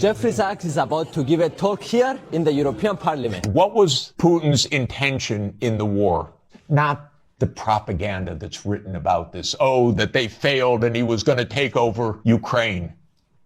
Jeffrey Sachs is about to give a talk here in the European Parliament. What was Putin's intention in the war? Not the propaganda that's written about this. Oh, that they failed and he was going to take over Ukraine.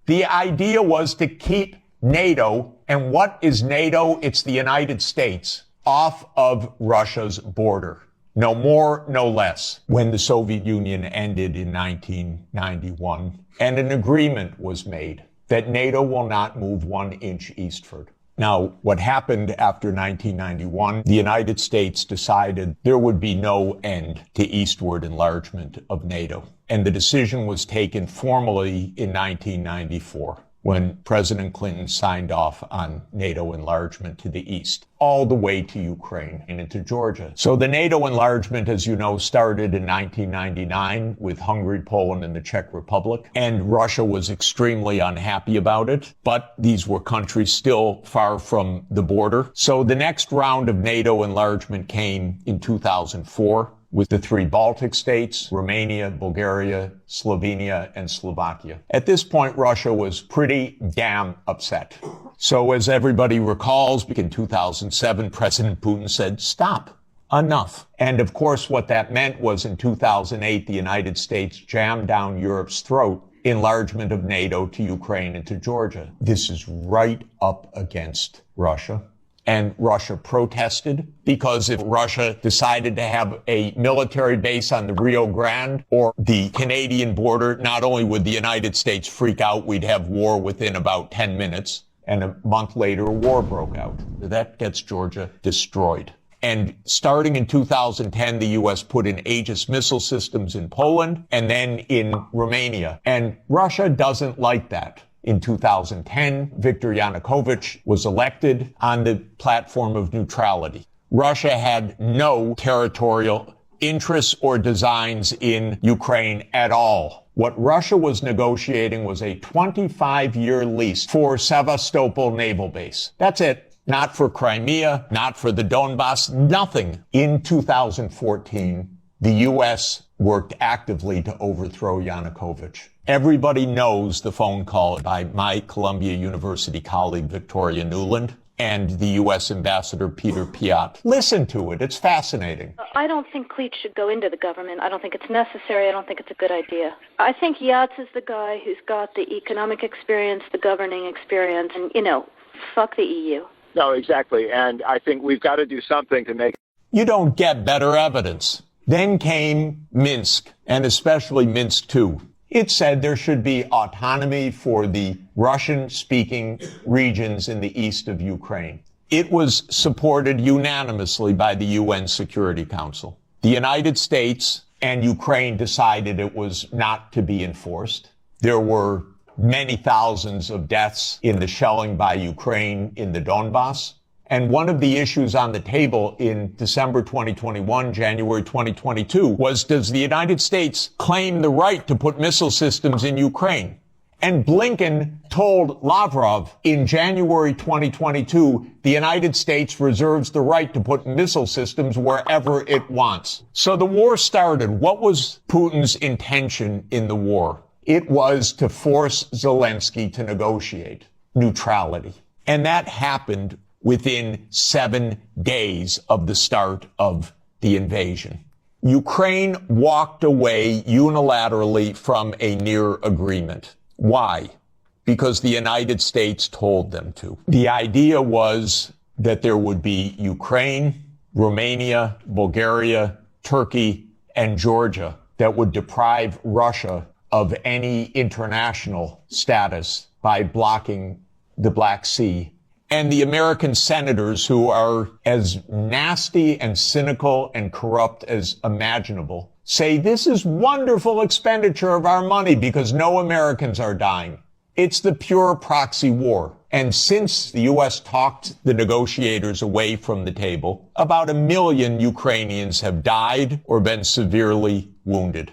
The idea was to keep NATO, and what is NATO? It's the United States, off of Russia's border. No more, no less. When the Soviet Union ended in 1991, and an agreement was made that NATO will not move 1 inch eastward. Now, what happened after 1991, the United States decided there would be no end to eastward enlargement of NATO. And the decision was taken formally in 1994, when President Clinton signed off on NATO enlargement to the east, all the way to Ukraine and into Georgia. So the NATO enlargement, as you know, started in 1999 with Hungary, Poland, and the Czech Republic. And Russia was extremely unhappy about it, but these were countries still far from the border. So the next round of NATO enlargement came in 2004. With the 3 Baltic states, Romania, Bulgaria, Slovenia, and Slovakia. At this point, Russia was pretty damn upset. So as everybody recalls, in 2007, President Putin said, stop, enough. And of course, what that meant was in 2008, the United States jammed down Europe's throat enlargement of NATO to Ukraine and to Georgia. This is right up against Russia. And Russia protested, because if Russia decided to have a military base on the Rio Grande or the Canadian border, not only would the United States freak out, we'd have war within about 10 minutes. And a month later, a war broke out. That gets Georgia destroyed. And starting in 2010, the U.S. put in Aegis missile systems in Poland and then in Romania. And Russia doesn't like that. In 2010, Viktor Yanukovych was elected on the platform of neutrality. Russia had no territorial interests or designs in Ukraine at all. What Russia was negotiating was a 25-year lease for Sevastopol Naval Base. That's it. Not for Crimea, not for the Donbass, nothing. In 2014, the U.S. worked actively to overthrow Yanukovych. Everybody knows the phone call by my Columbia University colleague, Victoria Nuland, and the U.S. Ambassador Peter Piot. Listen to it. It's fascinating. I don't think Cleach should go into the government. I don't think it's necessary. I don't think it's a good idea. I think Yats is the guy who's got the economic experience, the governing experience, and, fuck the EU. No, exactly. And I think we've got to do something to make... You don't get better evidence. Then came Minsk, and especially Minsk II. It said there should be autonomy for the Russian-speaking regions in the east of Ukraine. It was supported unanimously by the UN Security Council. The United States and Ukraine decided it was not to be enforced. There were many thousands of deaths in the shelling by Ukraine in the Donbass. And one of the issues on the table in December 2021, January 2022, was, does the United States claim the right to put missile systems in Ukraine? And Blinken told Lavrov in January 2022, the United States reserves the right to put missile systems wherever it wants. So the war started. What was Putin's intention in the war? It was to force Zelensky to negotiate neutrality. And that happened within 7 days of the start of the invasion. Ukraine walked away unilaterally from a near agreement. Why? Because the United States told them to. The idea was that there would be Ukraine, Romania, Bulgaria, Turkey, and Georgia that would deprive Russia of any international status by blocking the Black Sea. And the American senators, who are as nasty and cynical and corrupt as imaginable, say this is wonderful expenditure of our money because no Americans are dying. It's the pure proxy war. And since the U.S. talked the negotiators away from the table, about 1 million Ukrainians have died or been severely wounded.